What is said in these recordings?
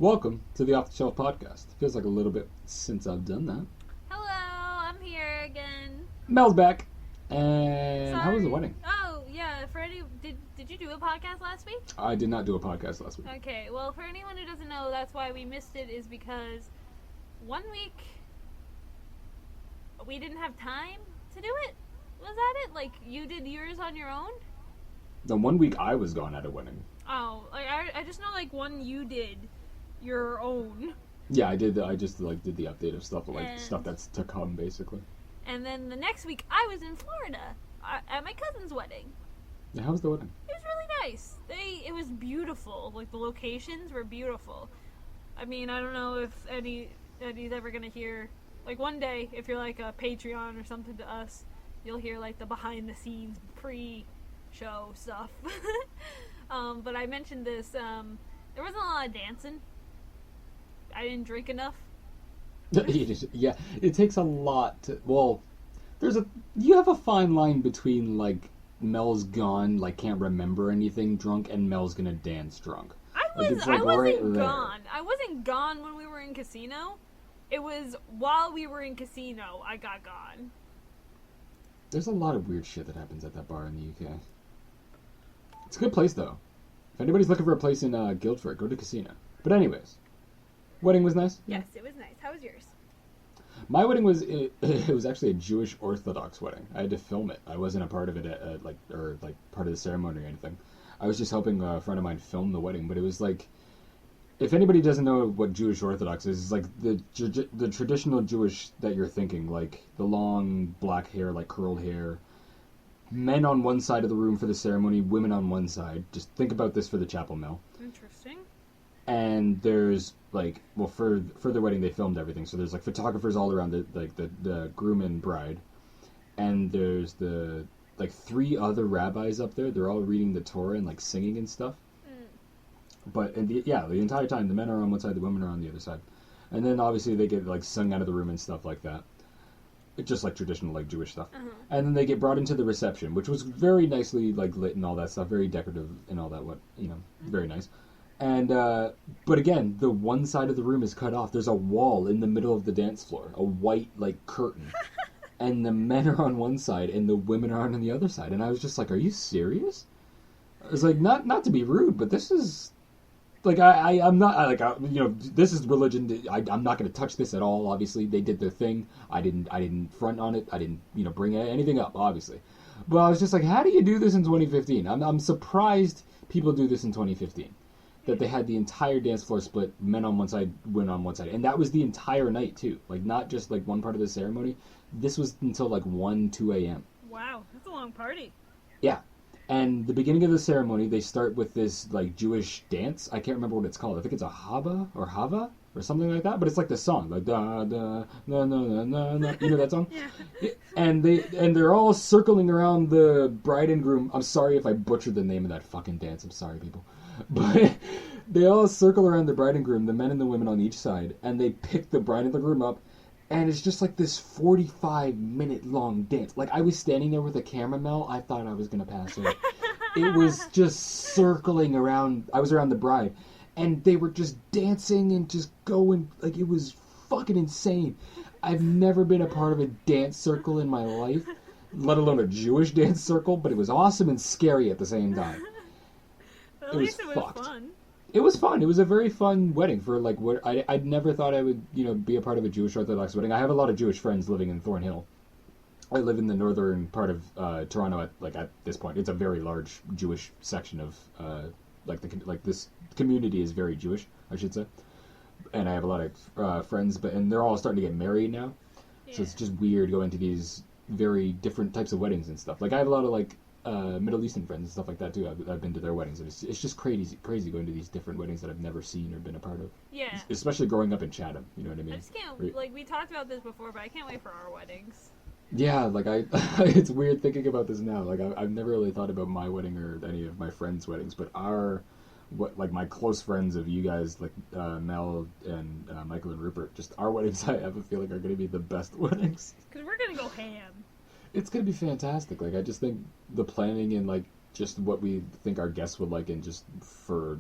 Welcome to the Off the Shelf Podcast. Feels like a little bit since I've done that. Hello, I'm here again. Mel's back. And Sorry. how was the wedding? Oh, yeah, for any... Did you do a podcast last week? I did not do a podcast last week. Okay, well, for anyone who doesn't know, that's why we missed it, is because 1 week we didn't have time to do it. Was that it? Like, you did yours on your own? The 1 week I was gone at a wedding. Oh, like, I just know, like, one you did your own. Yeah, I did. I just did the update of stuff, stuff that's to come, basically. And then the next week, I was in Florida at my cousin's wedding. Yeah, how was the wedding? It was really nice. It was beautiful. Like, the locations were beautiful. I mean, I don't know if Eddie's ever gonna hear. Like, one day, if you're like a Patreon or something to us, you'll hear like the behind the scenes pre-show stuff. But I mentioned this. There wasn't a lot of dancing. I didn't drink enough. Yeah, it takes a lot to... Well, you have a fine line between, like, Mel's gone, like, can't remember anything drunk, and Mel's gonna dance drunk. I wasn't gone when we were in casino. It was while we were in casino, I got gone. There's a lot of weird shit that happens at that bar in the UK. It's a good place, though. If anybody's looking for a place in Guildford, go to casino. But anyways, wedding was nice? Yes, it was nice. How was yours? My wedding was it was actually a Jewish Orthodox wedding. I had to film it. I wasn't a part of it part of the ceremony or anything. I was just helping a friend of mine film the wedding. But it was like, if anybody doesn't know what Jewish Orthodox is, it's like the traditional Jewish that you're thinking, like the long black hair, like curled hair. Men on one side of the room for the ceremony, women on one side. Just think about this for the chapel, Mel. Interesting. And there's like, well, for the wedding they filmed everything, so there's like photographers all around the groom and bride, and there's the like 3 other rabbis up there. They're all reading the Torah and like singing and stuff. But the entire time the men are on one side, the women are on the other side, and then obviously they get like sung out of the room and stuff like that. It's just like traditional like Jewish stuff. And then they get brought into the reception, which was very nicely like lit and all that stuff, very decorative and all that. Very nice. And, but again, the one side of the room is cut off. There's a wall in the middle of the dance floor, a white, like, curtain. And the men are on one side and the women are on the other side. And I was just like, are you serious? I was like, not to be rude, but this is, like, I'm not, this is religion. I'm not going to touch this at all, obviously. They did their thing. I didn't front on it. I didn't, bring anything up, obviously. But I was just like, how do you do this in 2015? I'm surprised people do this in 2015. That they had the entire dance floor split, men on one side, women on one side. And that was the entire night, too. Like, not just, like, one part of the ceremony. This was until, like, 1, 2 a.m. Wow, that's a long party. Yeah. And the beginning of the ceremony, they start with this, like, Jewish dance. I can't remember what it's called. I think it's a Hava or something like that. But it's like the song. Like, da, da, na, na, na, na, na. You know that song? Yeah. And they're all circling around the bride and groom. I'm sorry if I butchered the name of that fucking dance. I'm sorry, people. But they all circle around the bride and groom, the men and the women on each side, and they pick the bride and the groom up, and it's just like this 45-minute long dance. Like, I was standing there with a camera, Mel, I thought I was going to pass out. It was just circling around, I was around the bride, and they were just dancing and just going, like, it was fucking insane. I've never been a part of a dance circle in my life, let alone a Jewish dance circle, but it was awesome and scary at the same time. At least it was fun. It was fun. It was a very fun wedding for like what I'd never thought I would be a part of a Jewish Orthodox wedding. I have a lot of Jewish friends living in Thornhill. I live in the northern part of Toronto at this point. It's a very large Jewish section of this community is very Jewish, I should say. And I have a lot of friends, and they're all starting to get married now. Yeah. So it's just weird going to these very different types of weddings and stuff. Like I have a lot of like Middle Eastern friends and stuff like that too. I've been to their weddings, and it's just crazy going to these different weddings that I've never seen or been a part of. Yeah. Especially growing up in Chatham, you know what I mean? I just can't, like, we talked about this before, but I can't wait for our weddings. Yeah, like it's weird thinking about this now. Like I've never really thought about my wedding or any of my friends' weddings, but my close friends of you guys, like Mel and Michael and Rupert, just our weddings, I have a feeling are going to be the best weddings. Because we're going to go ham. It's going to be fantastic. Like, I just think the planning and, like, just what we think our guests would like and just for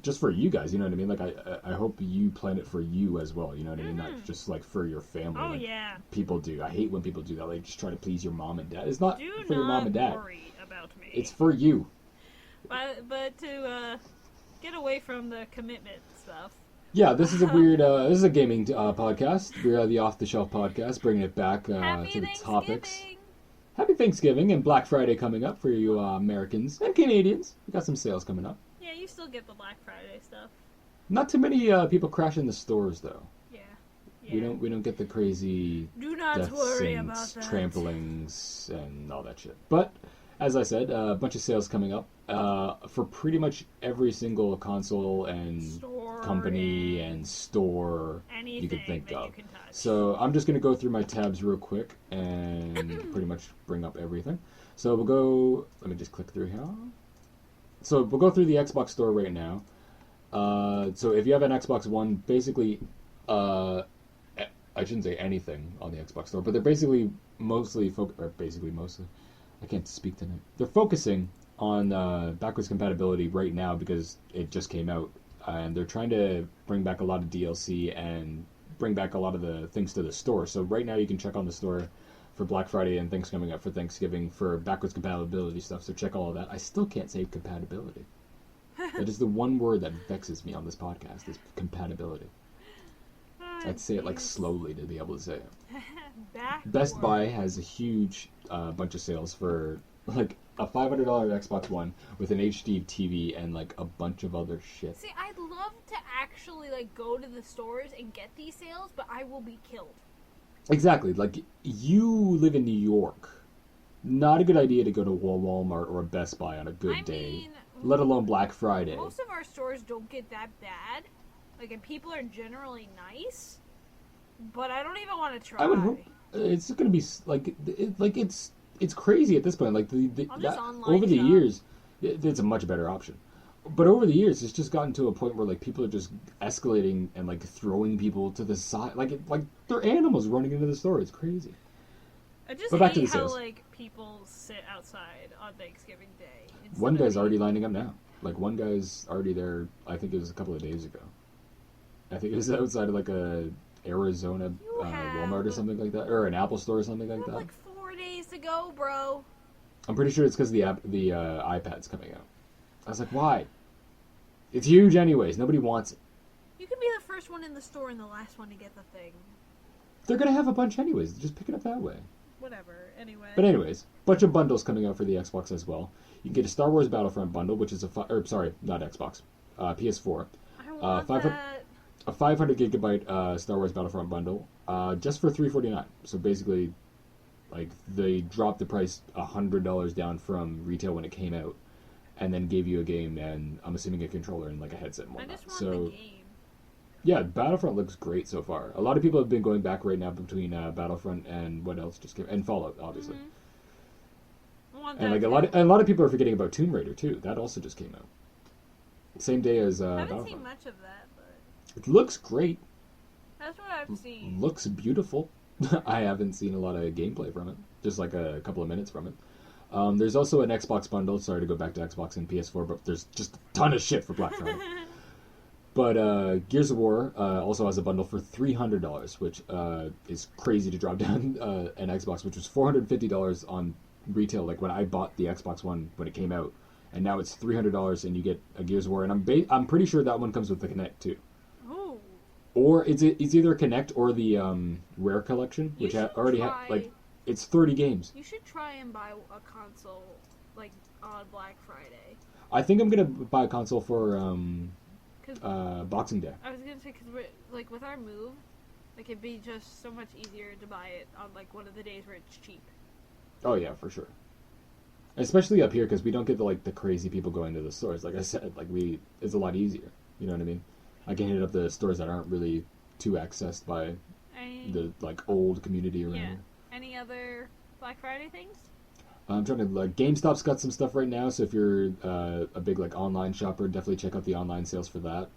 just for you guys, you know what I mean? Like, I hope you plan it for you as well, you know what I mean? Not just, like, for your family. Oh, like yeah. people do. I hate when people do that. Like, just try to please your mom and dad. It's not for your mom and Do dad. not worry about me. It's for you. But to get away from the commitment stuff. Yeah, this is a weird, this is a gaming podcast. We're the Off the Shelf podcast, bringing it back to the topics. Happy Thanksgiving and Black Friday coming up for you Americans and Canadians. We got some sales coming up. Yeah, you still get the Black Friday stuff. Not too many people crashing the stores though. Yeah. We don't get the crazy Do not deaths worry and about that. tramplings and all that shit. But as I said, a bunch of sales coming up for pretty much every single console and company and store you can think of. So I'm just going to go through my tabs real quick and pretty much bring up everything. So we'll go, let me just click through here. So we'll go through the Xbox store right now. So if you have an Xbox One, basically, I shouldn't say anything on the Xbox store, but they're basically mostly, I can't speak tonight. They're focusing on backwards compatibility right now because it just came out. And they're trying to bring back a lot of DLC and bring back a lot of the things to the store. So right now you can check on the store for Black Friday and things coming up for Thanksgiving for backwards compatibility stuff. So check all of that. I still can't say compatibility. That is the one word that vexes me on this podcast is compatibility. I'd say it like slowly to be able to say it. Best Buy has a huge bunch of sales for like a $500 Xbox One with an HD TV and like a bunch of other shit. See, I'd love to actually like go to the stores and get these sales, but I will be killed. Exactly. Like, you live in New York. Not a good idea to go to a Walmart or a Best Buy on a good day, let alone Black Friday. Most of our stores don't get that bad. Like, and people are generally nice, but I don't even want to try. I would hope it's going to be like it's crazy at this point. Like over the years, it's a much better option. But over the years, it's just gotten to a point where like people are just escalating and like throwing people to the side, like they're animals running into the store. It's crazy. I just hate how sales. like people sit outside on Thanksgiving Day. One guy's already lining up now. Like one guy's already there. I think it was a couple of days ago. I think it was outside of like a Arizona Walmart or something like that, or an Apple store or something like that. Like 4 days to go, bro. I'm pretty sure it's because the iPad's coming out. I was like, why? It's huge anyways. Nobody wants it. You can be the first one in the store and the last one to get the thing. They're going to have a bunch anyways. Just pick it up that way. Whatever. Anyway. But anyways, bunch of bundles coming out for the Xbox as well. You can get a Star Wars Battlefront bundle, which is not Xbox. PS4. I want that. A 500 gigabyte Star Wars Battlefront bundle just for $349. So basically, like, they dropped the price $100 down from retail when it came out. And then gave you a game and I'm assuming a controller and like a headset and whatnot. I just want the game. Yeah, Battlefront looks great so far. A lot of people have been going back right now between Battlefront and what else just came, and Fallout, obviously. Mm-hmm. And like a lot of people are forgetting about Tomb Raider too. That also just came out. Same day as I haven't Battlefront. seen much of that, but It looks great. that's what I've seen. Looks beautiful. I haven't seen a lot of gameplay from it. Just like a couple of minutes from it. There's also an Xbox bundle. Sorry to go back to Xbox and PS4, but there's just a ton of shit for Black Friday. But Gears of War also has a bundle for $300, which is crazy to drop down an Xbox, which was $450 on retail, like when I bought the Xbox One when it came out, and now it's $300 and you get a Gears of War, and I'm pretty sure that one comes with the Kinect too. Ooh. Or it's either Kinect or the Rare Collection, which already had like. It's 30 games. You should try and buy a console, like, on Black Friday. I think I'm going to buy a console for Boxing Day. I was going to say, because, like, with our move, like, it'd be just so much easier to buy it on, like, one of the days where it's cheap. Oh, yeah, for sure. Especially up here, because we don't get, the crazy people going to the stores. Like I said, it's a lot easier. You know what I mean? I can hit up the stores that aren't really too accessed by the, old community around here. Any other Black Friday things? I'm trying to GameStop's got some stuff right now, so if you're a big online shopper, definitely check out the online sales for that.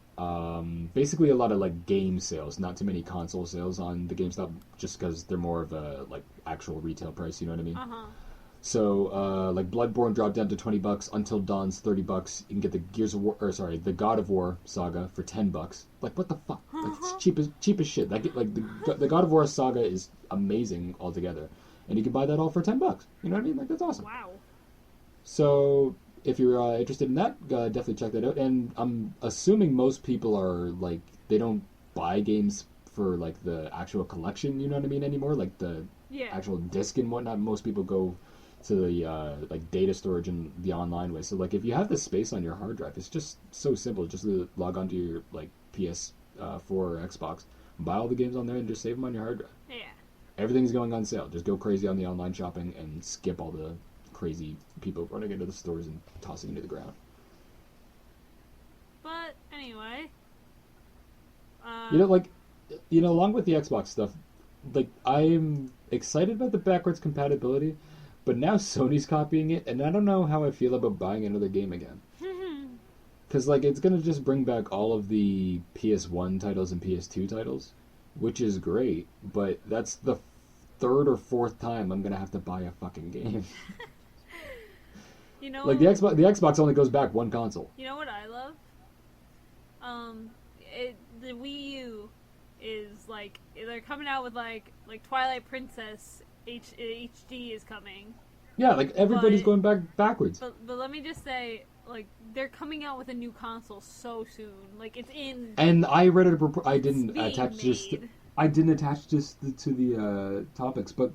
Basically, a lot of game sales, not too many console sales on the GameStop, just because they're more of a actual retail price. You know what I mean? So, like Bloodborne dropped down to $20. Until Dawn's $30. You can get the the God of War saga for $10. Like, what the fuck? Like, it's cheap as shit. Like the God of War saga is amazing altogether, and you can buy that all for $10. You know what I mean? Like, that's awesome. Wow. So, if you're interested in that, definitely check that out. And I'm assuming most people are like, they don't buy games for like the actual collection. You know what I mean anymore? Like the actual disc and whatnot. Most people go to the like data storage and the online way. So like if you have the space on your hard drive, it's just so simple. Just log onto your like PS4 or Xbox, buy all the games on there, and just save them on your hard drive. Yeah. Everything's going on sale. Just go crazy on the online shopping and skip all the crazy people running into the stores and tossing into the ground. But anyway, along with the Xbox stuff, like I'm excited about the backwards compatibility. But now Sony's copying it, and I don't know how I feel about buying another game again. Because, like, it's going to just bring back all of the PS1 titles and PS2 titles, which is great, but that's the third or fourth time I'm going to have to buy a fucking game. You know, like, the Xbox only goes back one console. You know what I love? The Wii U is, like, they're coming out with, like Twilight Princess HD is coming. Yeah, like everybody's going backwards. But let me just say, like, they're coming out with a new console so soon. Like, it's in. And I read it. I didn't attach this to the topics, but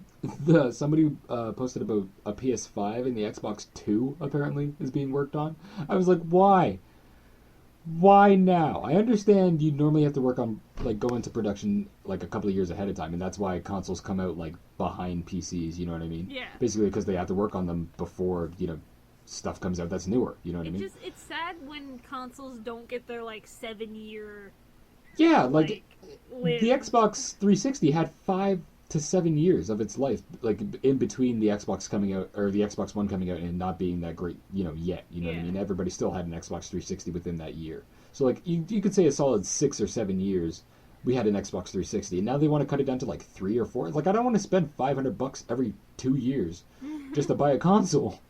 somebody posted about a PS5 and the Xbox 2 apparently is being worked on. I was like, why? Why now? I understand you normally have to work on, like, go into production, like, a couple of years ahead of time, and that's why consoles come out, like, behind PCs, you know what I mean? Yeah. Basically because they have to work on them before, stuff comes out that's newer, you know what I mean? It's sad when consoles don't get their, like, 7-year... Yeah, like the Xbox 360 had 5 to 7 years of its life, like, in between the Xbox coming out, or the Xbox One coming out and not being that great, yet. You know what I mean? Everybody still had an Xbox 360 within that year. So, like, you could say a solid 6 or 7 years, we had an Xbox 360. And now they want to cut it down to, like, 3 or 4. Like, I don't want to spend $500 every 2 years just to buy a console.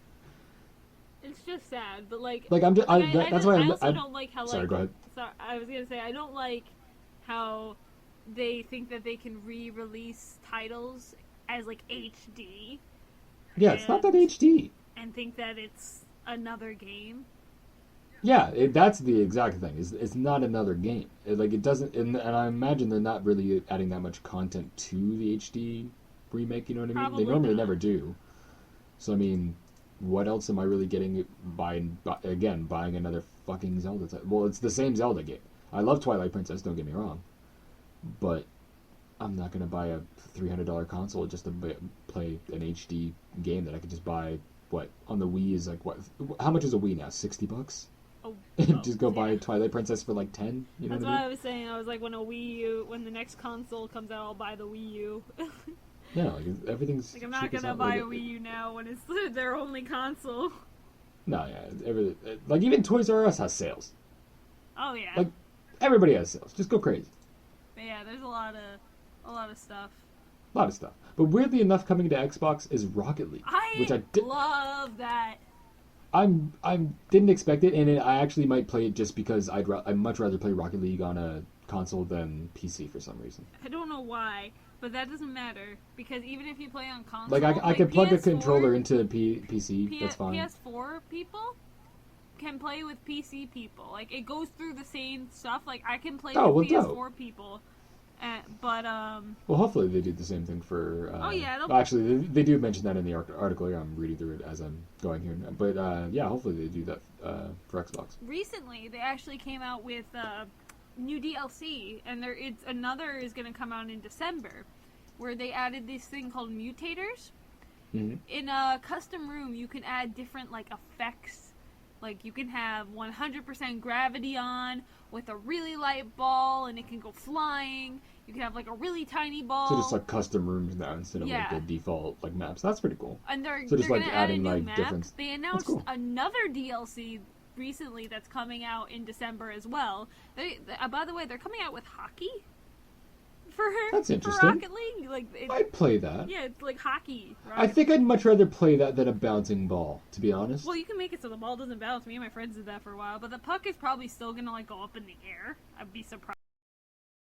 It's just sad, but, like... Like, I'm just... that's why I also don't like how, like... Sorry, go ahead. Sorry, I was going to say, I don't like how... they think that they can re-release titles as, like, HD. Yeah, it's not that HD. And think that it's another game. Yeah, that's the exact thing. It's not another game. It doesn't... And I imagine they're not really adding that much content to the HD remake, you know what I mean? Probably they normally not. never do. So, I mean, what else am I really getting by buying another fucking Zelda title? Well, it's the same Zelda game. I love Twilight Princess, don't get me wrong. But I'm not going to buy a $300 console just to play an HD game that I could just buy, on the Wii is like, how much is a Wii now? $60? Just go buy Twilight Princess for like 10? You know That's what I mean? I was saying. I was like, when the next console comes out, I'll buy the Wii U. Yeah, like everything's... Like, I'm not going to buy a Wii U now when it's their only console. No, yeah. Like, even Toys R Us has sales. Oh, yeah. Like, everybody has sales. Just go crazy. But yeah, there's a lot of stuff. A lot of stuff. But weirdly enough, coming to Xbox is Rocket League, which I love that. I didn't expect it, and I actually might play it just because I'd much rather play Rocket League on a console than PC for some reason. I don't know why, but that doesn't matter because even if you play on console, like I could plug PS4, a controller into PC. That's fine. PS4 people can play with PC people. Like, it goes through the same stuff. Like, I can play with PS4 people. But well, hopefully they do the same thing for... oh, yeah. Actually, they do mention that in the article here. I'm reading through it as I'm going here. But, yeah, hopefully they do that for Xbox. Recently, they actually came out with new DLC, and another is going to come out in December, where they added this thing called mutators. Mm-hmm. In a custom room, you can add different, like, effects. Like, you can have 100% gravity on with a really light ball, and it can go flying. You can have, like, a really tiny ball. So just, like, custom rooms now instead of, like, the default, like, maps. That's pretty cool. And they're just, like, adding, like, map. Different... They announced another DLC recently that's coming out in December as well. By the way, they're coming out with hockey. That's for interesting. Rocket League. Like, I'd play that. yeah, it's like hockey. I think I'd much rather play that than a bouncing ball, to be honest. Well, you can make it so the ball doesn't bounce. Me and my friends did that for a while, but the puck is probably still gonna like go up in the air. I'd be surprised.